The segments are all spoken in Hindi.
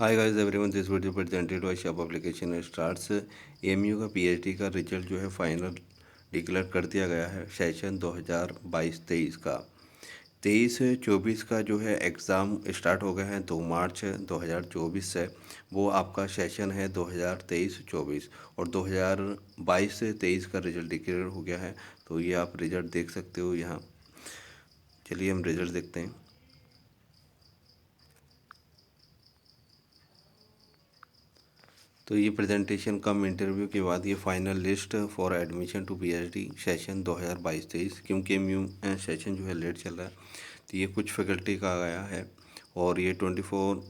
Hi guys everyone, this video presented by shop application stars. AMU का पीएचडी का रिजल्ट जो है फाइनल डिक्लेयर कर दिया गया है सेशन 2022-23 का। 23-24 का जो है एग्ज़ाम स्टार्ट हो गए हैं 2 मार्च 2024 से। वो आपका सेशन है 2023-24 और 2022 से 23 का रिजल्ट डिक्लेयर हो गया है। तो ये आप रिजल्ट देख सकते हो यहाँ। चलिए हम रिजल्ट देखते हैं। तो ये प्रेजेंटेशन कम इंटरव्यू के बाद ये final list for admission to PhD session 2022-23, क्योंकि एमयू सेशन जो है लेट चल रहा है तो ये कुछ फैकल्टी का आया है और ये 24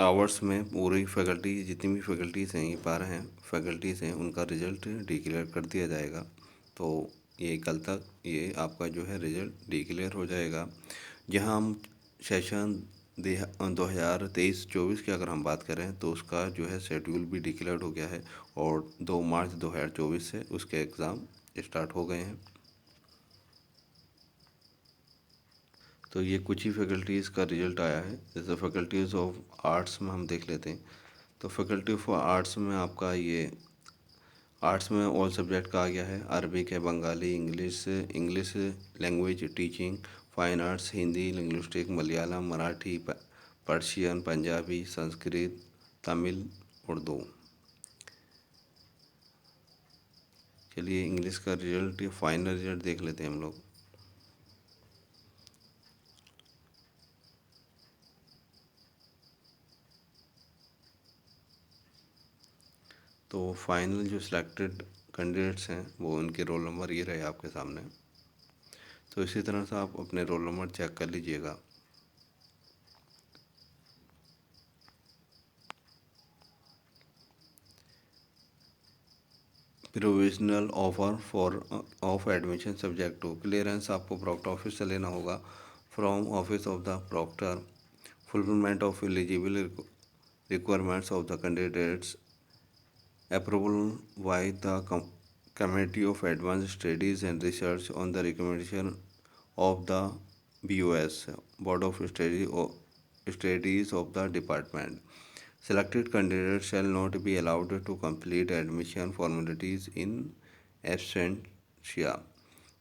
आवर्स में पूरी फैकल्टी जितनी भी फैकल्टीज़ हैं, ये 12 हैं फैकल्टीज़ हैं, उनका रिज़ल्ट डिक्लेयर कर दिया जाएगा। तो ये कल तक ये आपका जो है रिज़ल्ट डिक्लेयर हो जाएगा। जहां हम सेशन 2023-24 की अगर हम बात करें तो उसका जो है शेड्यूल भी डिक्लेयर हो गया है और 2 मार्च 2024 से उसके एग्ज़ाम स्टार्ट हो गए हैं। तो ये कुछ ही फैकल्टीज़ का रिजल्ट आया है। जैसे फैकल्टीज़ ऑफ आर्ट्स में हम देख लेते हैं। तो फैकल्टी ऑफ आर्ट्स में आपका ये आर्ट्स में ऑल सब्जेक्ट का आ गया है। अरबिक है, Bengali, English language teaching, fine arts, Hindi, linguistic, Malayalam, Marathi, Persian, Punjabi, Sanskrit, Tamil, Urdu. चलिए इंग्लिश का रिजल्ट, फाइनल रिजल्ट देख लेते हैं हम लोग। तो फाइनल जो सिलेक्टेड कैंडिडेट्स हैं वो उनके रोल नंबर ये रहे आपके सामने। तो इसी तरह से आप अपने रोल नंबर चेक कर लीजिएगा। Provisional offer for of admission subject to clearance आपको प्रॉक्टर ऑफिस से लेना होगा। From office of the proctor, fulfilment of eligible requirements of the candidates, approval by the Committee of Advanced Studies and Research on the recommendation of the BOS, Board of Studies of the Department. Selected candidates shall not be allowed to complete admission formalities in absentia.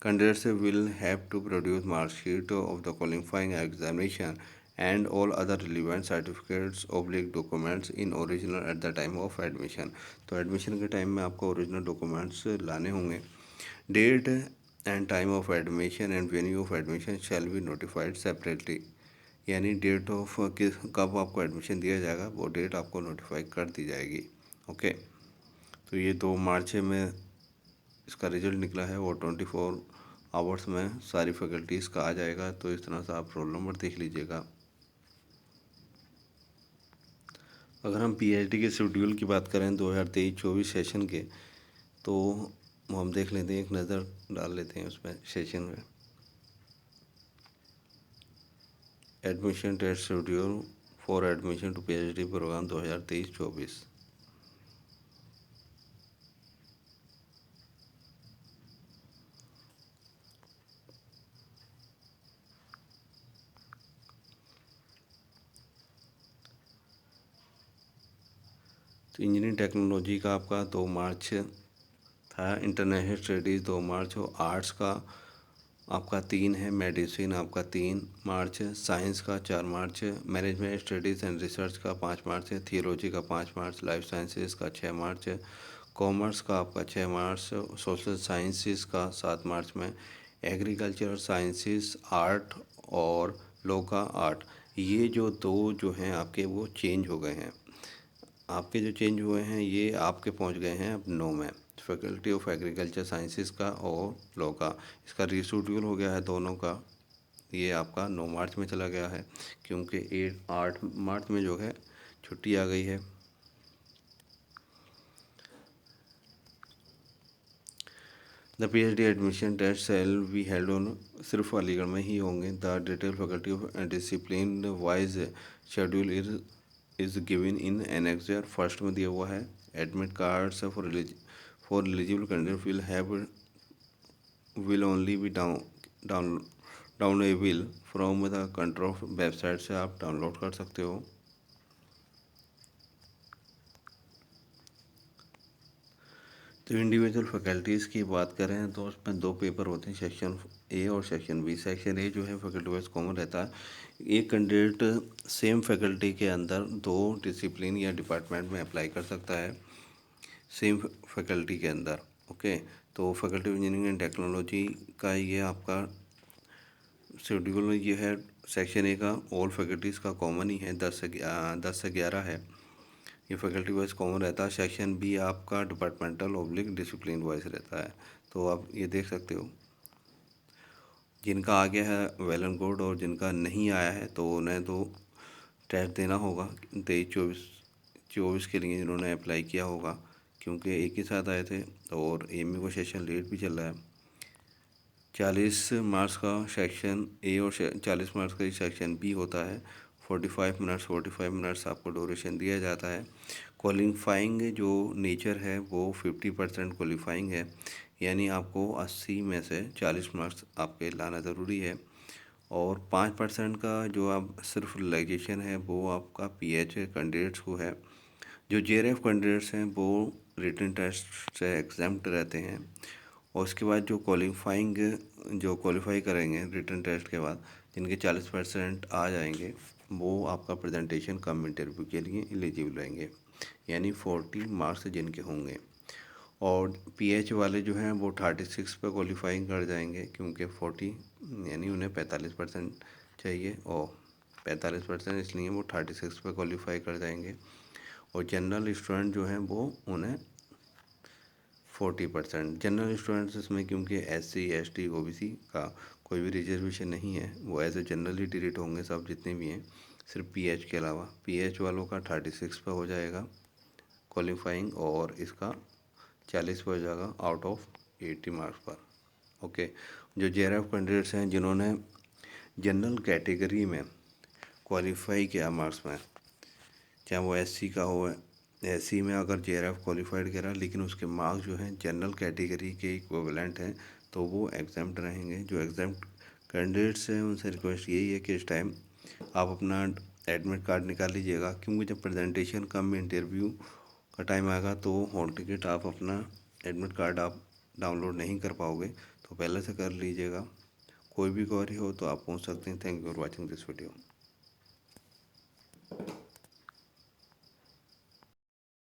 Candidates will have to produce mark sheet of the qualifying examination and all other relevant certificates oblique documents in original at the time of admission। तो एडमिशन के टाइम में आपको ओरिजिनल डॉक्यूमेंट्स लाने होंगे। Date and time of admission and venue of admission shall be notified separately. यानी डेट ऑफ किस कब आपको एडमिशन दिया जाएगा वो डेट आपको नोटिफाई कर दी जाएगी। ओके। तो ये 2 मार्च में इसका रिजल्ट निकला है और 24 आवर्स में सारी फैकल्टीज़ का आ जाएगा। तो इस तरह से आप रोल नंबर देख लीजिएगा। अगर हम पीएचडी के शेड्यूल की बात करें 2023-24 सेशन के, तो हम देख लेते हैं, एक नज़र डाल लेते हैं उसमें सेशन में। Admission test schedule for admission to PhD programme 2023-24। तो इंजीनियरिंग टेक्नोलॉजी का आपका 2 मार्च था। इंटरनेशनल स्टडीज़ 2 मार्च हो। आर्ट्स का आपका 3 है। मेडिसिन आपका 3 मार्च है। साइंस का 4 मार्च है। मैनेजमेंट स्टडीज़ एंड रिसर्च का 5 मार्च है। थियोलॉजी का 5 मार्च। लाइफ साइंसेज का 6 मार्च है। कॉमर्स का आपका 6 मार्च। सोशल साइंसेज का 7 मार्च में। एग्रीकल्चर साइंसेज, आर्ट और लॉ का 8। ये जो दो जो हैं आपके वो चेंज हो गए हैं। आपके जो चेंज हुए हैं ये आपके पहुंच गए हैं अब 9 में। फैकल्टी ऑफ एग्रीकल्चर साइंसेज का और लॉ का, इसका रीशेड्यूल हो गया है दोनों का। ये आपका 9 मार्च में चला गया है क्योंकि 8 मार्च में जो है छुट्टी आ गई है। The PhD admission test shall be held on, सिर्फ अलीगढ़ में ही होंगे। The detail faculty of discipline wise schedule is given in annexure. First में दिया हुआ है admit cards for eligible candidate will only be downloadable from the control website से आप डाउनलोड कर सकते हो। तो इंडिविजुअल फैकल्टीज़ की बात करें तो उसमें दो पेपर होते हैं, सेक्शन ए और सेक्शन बी। सेक्शन ए जो है फैकल्टी वाइज कॉमन रहता है। एक कैंडिडेट सेम फैकल्टी के अंदर दो डिसिप्लिन या डिपार्टमेंट में अप्लाई कर सकता है, सेम फैकल्टी के अंदर। ओके, तो faculty of engineering and technology का ये आपका शेड्यूल ये है। सेक्शन ए का ऑल फैकल्टीज़ का कॉमन ही है, 10 से 11 है, ये फैकल्टी वाइज कॉमन रहता है। सेक्शन बी आपका डिपार्टमेंटल ऑब्लिक डिसिप्लिन वाइज रहता है। तो आप ये देख सकते हो, जिनका आ गया है वेल एंड गुड, और जिनका नहीं आया है तो उन्हें तो टेस्ट देना होगा 23-24 के लिए, जिन्होंने अप्लाई किया होगा, क्योंकि एक ही साथ आए थे। और एमयू का सेशन लेट भी चल रहा है। 40 मार्क्स का सेक्शन ए और 40 मार्क्स का सेक्शन बी होता है। 45 मिनट्स आपको ड्यूरेशन दिया जाता है। क्वालिफाइंग जो नेचर है वो 50% क्वालिफाइंग है, यानी आपको 80 में से 40 मार्क्स आपके लाना ज़रूरी है। और 5% का जो आप सिर्फ रिलैक्सेशन है वो आपका पीएच कैंडिडेट्स को है। जो जेआरएफ कैंडिडेट्स हैं वो रिटन टेस्ट से एग्जाम्प्ट रहते हैं। और उसके बाद जो क्वालिफाई करेंगे रिटन टेस्ट के बाद, जिनके 40% आ जाएंगे, वो आपका प्रेजेंटेशन कम इंटरव्यू के लिए एलिजिबल रहेंगे, यानी 40 मार्क्स जिनके होंगे। और पीएच वाले जो हैं वो 36 पे क्वालिफाइंग कर जाएंगे, क्योंकि 40 यानी उन्हें 45% चाहिए, और 45% इसलिए वो 36 पे क्वालिफाई कर जाएंगे। और जनरल स्टूडेंट जो हैं वो उन्हें 40%। जनरल स्टूडेंट्स इसमें क्योंकि SC ST OBC का कोई भी रिजर्वेशन नहीं है, वो एज ए जनरली ट्रीट होंगे सब जितने भी हैं, सिर्फ पीएच के अलावा। पीएच वालों का 36 पे हो जाएगा क्वालिफाइंग, और इसका 40 पे हो जाएगा आउट ऑफ 80 मार्क्स पर। ओके, जो जेआरएफ कैंडिडेट्स हैं जिन्होंने जनरल कैटेगरी में क्वालिफाई किया मार्क्स में, चाहे वो SC का हो, SC में अगर जेआरएफ क्वालिफाइड करा लेकिन उसके मार्क्स जो हैं जनरल कैटेगरी के इक्विवेलेंट हैं, तो वो एग्जाम्प्ट रहेंगे। जो एग्जाम्प्ट कैंडिडेट्स हैं उनसे रिक्वेस्ट यही है कि इस टाइम आप अपना एडमिट कार्ड निकाल लीजिएगा, क्योंकि जब प्रेजेंटेशन कम इंटरव्यू का टाइम आएगा तो हॉल टिकट आप अपना एडमिट कार्ड आप डाउनलोड नहीं कर पाओगे, तो पहले से कर लीजिएगा। कोई भी क्वेरी हो तो आप पूछ सकते हैं। Thank you for watching this video.